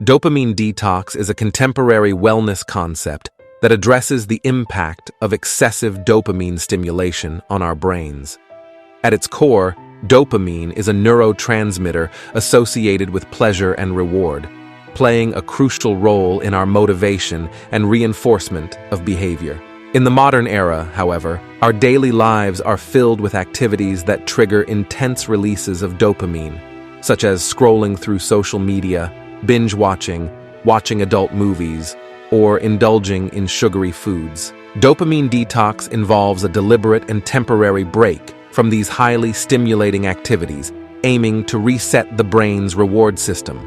Dopamine detox is a contemporary wellness concept that addresses the impact of excessive dopamine stimulation on our brains. At its core, dopamine is a neurotransmitter associated with pleasure and reward, playing a crucial role in our motivation and reinforcement of behavior. In the modern era, however, our daily lives are filled with activities that trigger intense releases of dopamine, such as scrolling through social media, binge-watching, watching adult movies, or indulging in sugary foods. Dopamine detox involves a deliberate and temporary break from these highly stimulating activities, aiming to reset the brain's reward system.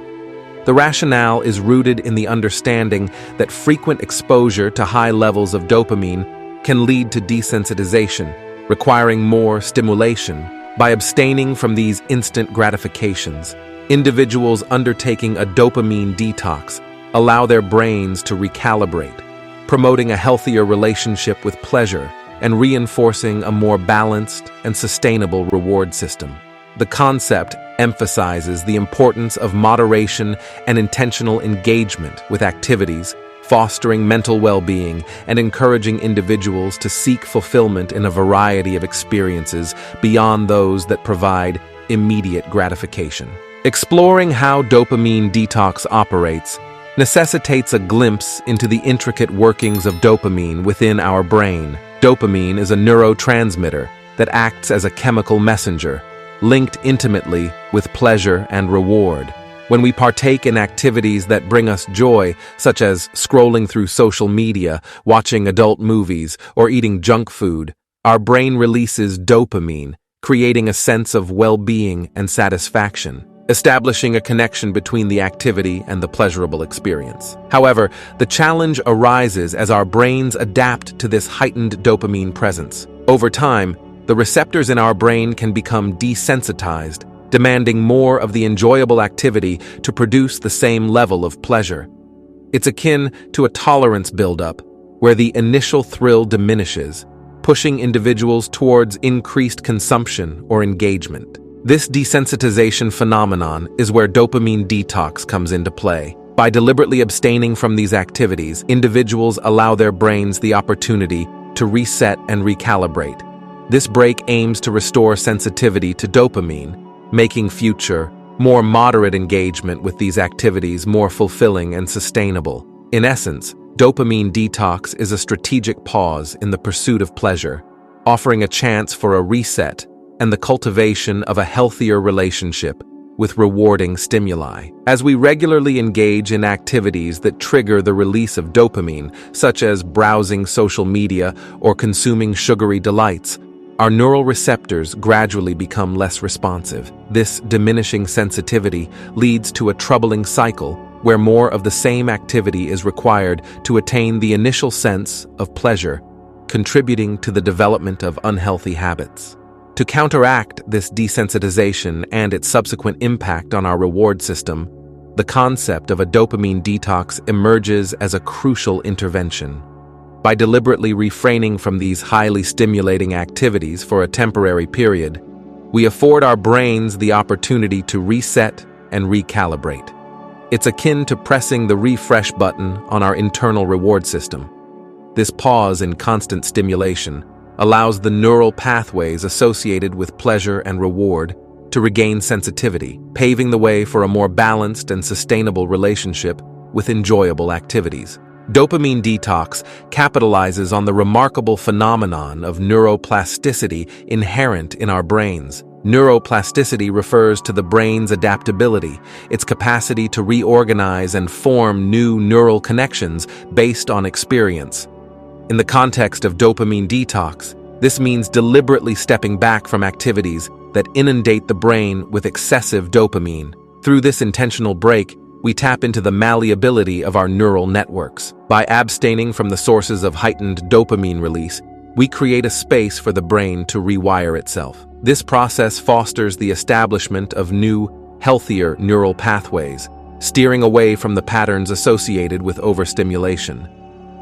The rationale is rooted in the understanding that frequent exposure to high levels of dopamine can lead to desensitization, requiring more stimulation. By abstaining from these instant gratifications, individuals undertaking a dopamine detox allow their brains to recalibrate, promoting a healthier relationship with pleasure and reinforcing a more balanced and sustainable reward system. The concept emphasizes the importance of moderation and intentional engagement with activities, fostering mental well-being and encouraging individuals to seek fulfillment in a variety of experiences beyond those that provide immediate gratification. Exploring how dopamine detox operates necessitates a glimpse into the intricate workings of dopamine within our brain. Dopamine is a neurotransmitter that acts as a chemical messenger, linked intimately with pleasure and reward. When we partake in activities that bring us joy, such as scrolling through social media, watching adult movies, or eating junk food, our brain releases dopamine, creating a sense of well-being and satisfaction, establishing a connection between the activity and the pleasurable experience. However, the challenge arises as our brains adapt to this heightened dopamine presence. Over time, the receptors in our brain can become desensitized, demanding more of the enjoyable activity to produce the same level of pleasure. It's akin to a tolerance buildup, where the initial thrill diminishes, pushing individuals towards increased consumption or engagement. This desensitization phenomenon is where dopamine detox comes into play. By deliberately abstaining from these activities, individuals allow their brains the opportunity to reset and recalibrate. This break aims to restore sensitivity to dopamine, making future, more moderate engagement with these activities more fulfilling and sustainable. In essence, dopamine detox is a strategic pause in the pursuit of pleasure, offering a chance for a reset and the cultivation of a healthier relationship with rewarding stimuli. As we regularly engage in activities that trigger the release of dopamine, such as browsing social media or consuming sugary delights, our neural receptors gradually become less responsive. This diminishing sensitivity leads to a troubling cycle where more of the same activity is required to attain the initial sense of pleasure, contributing to the development of unhealthy habits. To counteract this desensitization and its subsequent impact on our reward system, the concept of a dopamine detox emerges as a crucial intervention. By deliberately refraining from these highly stimulating activities for a temporary period, we afford our brains the opportunity to reset and recalibrate. It's akin to pressing the refresh button on our internal reward system. This pause in constant stimulation allows the neural pathways associated with pleasure and reward to regain sensitivity, paving the way for a more balanced and sustainable relationship with enjoyable activities. Dopamine detox capitalizes on the remarkable phenomenon of neuroplasticity inherent in our brains. Neuroplasticity refers to the brain's adaptability, its capacity to reorganize and form new neural connections based on experience. In the context of dopamine detox, this means deliberately stepping back from activities that inundate the brain with excessive dopamine. Through this intentional break, we tap into the malleability of our neural networks. By abstaining from the sources of heightened dopamine release, we create a space for the brain to rewire itself. This process fosters the establishment of new, healthier neural pathways, steering away from the patterns associated with overstimulation.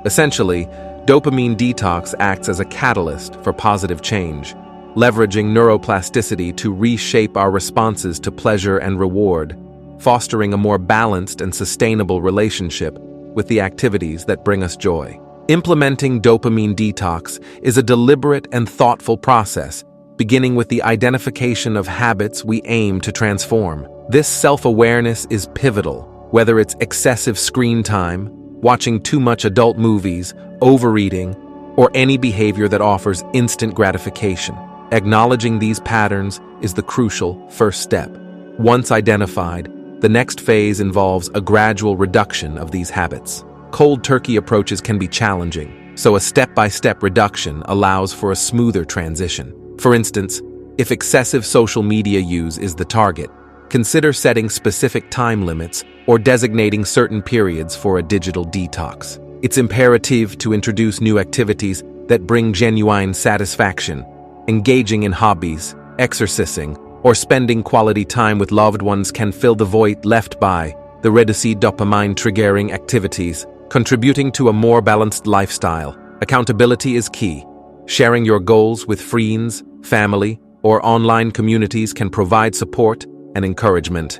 Essentially, dopamine detox acts as a catalyst for positive change, leveraging neuroplasticity to reshape our responses to pleasure and reward. fostering a more balanced and sustainable relationship with the activities that bring us joy. Implementing dopamine detox is a deliberate and thoughtful process, beginning with the identification of habits we aim to transform. This self-awareness is pivotal, whether it's excessive screen time, watching too much adult movies, overeating, or any behavior that offers instant gratification. Acknowledging these patterns is the crucial first step. Once identified, the next phase involves a gradual reduction of these habits. Cold turkey approaches can be challenging, so a step-by-step reduction allows for a smoother transition. For instance, if excessive social media use is the target, consider setting specific time limits or designating certain periods for a digital detox. It's imperative to introduce new activities that bring genuine satisfaction. Engaging in hobbies, exercising, or spending quality time with loved ones can fill the void left by the reduced dopamine-triggering activities, contributing to a more balanced lifestyle. Accountability is key. Sharing your goals with friends, family, or online communities can provide support and encouragement.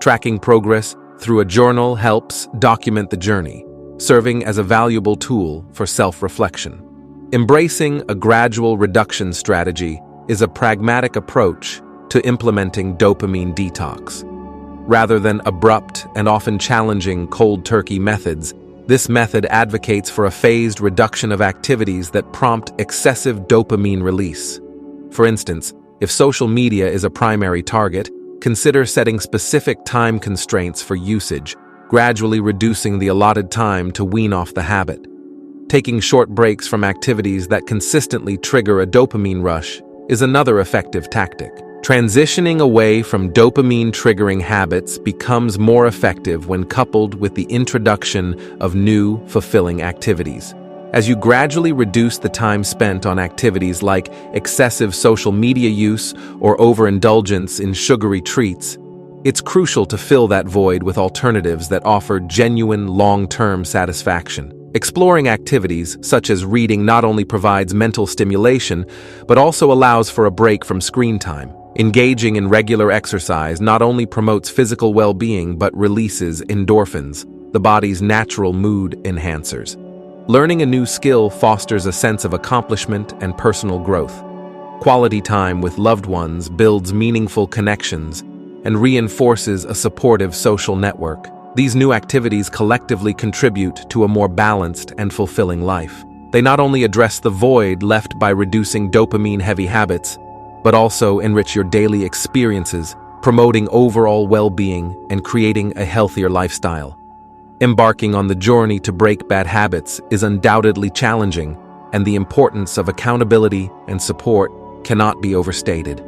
Tracking progress through a journal helps document the journey, serving as a valuable tool for self-reflection. Embracing a gradual reduction strategy is a pragmatic approach to implementing dopamine detox. Rather than abrupt and often challenging cold turkey methods, this method advocates for a phased reduction of activities that prompt excessive dopamine release. For instance, if social media is a primary target, consider setting specific time constraints for usage, gradually reducing the allotted time to wean off the habit. Taking short breaks from activities that consistently trigger a dopamine rush is another effective tactic. Transitioning away from dopamine-triggering habits becomes more effective when coupled with the introduction of new, fulfilling activities. As you gradually reduce the time spent on activities like excessive social media use or overindulgence in sugary treats, it's crucial to fill that void with alternatives that offer genuine long-term satisfaction. Exploring activities such as reading not only provides mental stimulation, but also allows for a break from screen time. Engaging in regular exercise not only promotes physical well-being but releases endorphins, the body's natural mood enhancers. Learning a new skill fosters a sense of accomplishment and personal growth. Quality time with loved ones builds meaningful connections and reinforces a supportive social network. These new activities collectively contribute to a more balanced and fulfilling life. They not only address the void left by reducing dopamine-heavy habits, but also enrich your daily experiences, promoting overall well-being and creating a healthier lifestyle. Embarking on the journey to break bad habits is undoubtedly challenging, and the importance of accountability and support cannot be overstated.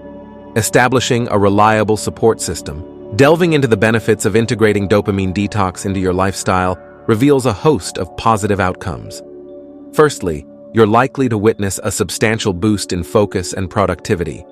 Establishing a reliable support system. Delving into the benefits of integrating dopamine detox into your lifestyle reveals a host of positive outcomes. Firstly, you're likely to witness a substantial boost in focus and productivity.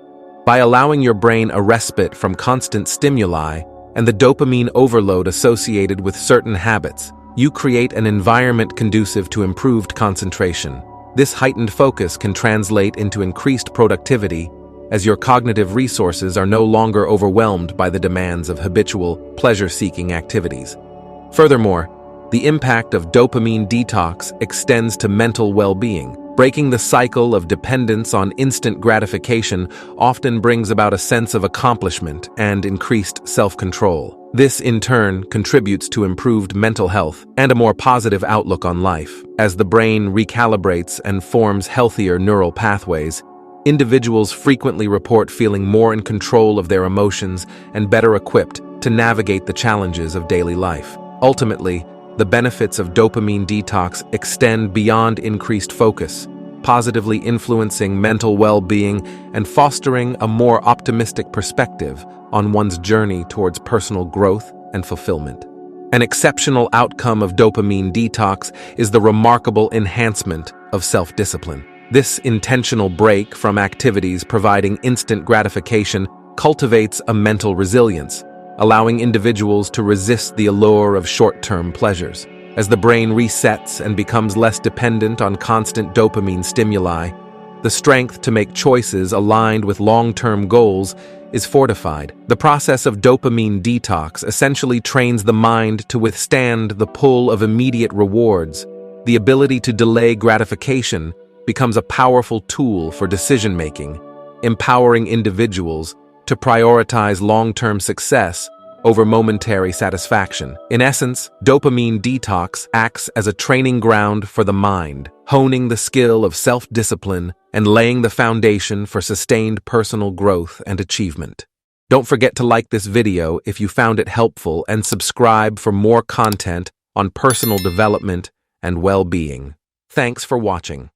By allowing your brain a respite from constant stimuli and the dopamine overload associated with certain habits, you create an environment conducive to improved concentration. This heightened focus can translate into increased productivity, as your cognitive resources are no longer overwhelmed by the demands of habitual, pleasure-seeking activities. Furthermore, the impact of dopamine detox extends to mental well-being. Breaking the cycle of dependence on instant gratification often brings about a sense of accomplishment and increased self-control. This, in turn, contributes to improved mental health and a more positive outlook on life. As the brain recalibrates and forms healthier neural pathways, individuals frequently report feeling more in control of their emotions and better equipped to navigate the challenges of daily life. Ultimately, the benefits of dopamine detox extend beyond increased focus, positively influencing mental well-being and fostering a more optimistic perspective on one's journey towards personal growth and fulfillment. An exceptional outcome of dopamine detox is the remarkable enhancement of self-discipline. This intentional break from activities providing instant gratification cultivates a mental resilience, allowing individuals to resist the allure of short-term pleasures. As the brain resets and becomes less dependent on constant dopamine stimuli, The strength to make choices aligned with long-term goals is fortified. The process of dopamine detox essentially trains the mind to withstand the pull of immediate rewards. The ability to delay gratification becomes a powerful tool for decision-making, empowering individuals to prioritize long-term success over momentary satisfaction. In essence, dopamine detox acts as a training ground for the mind, honing the skill of self-discipline and laying the foundation for sustained personal growth and achievement. Don't forget to like this video if you found it helpful and subscribe for more content on personal development and well-being. Thanks for watching.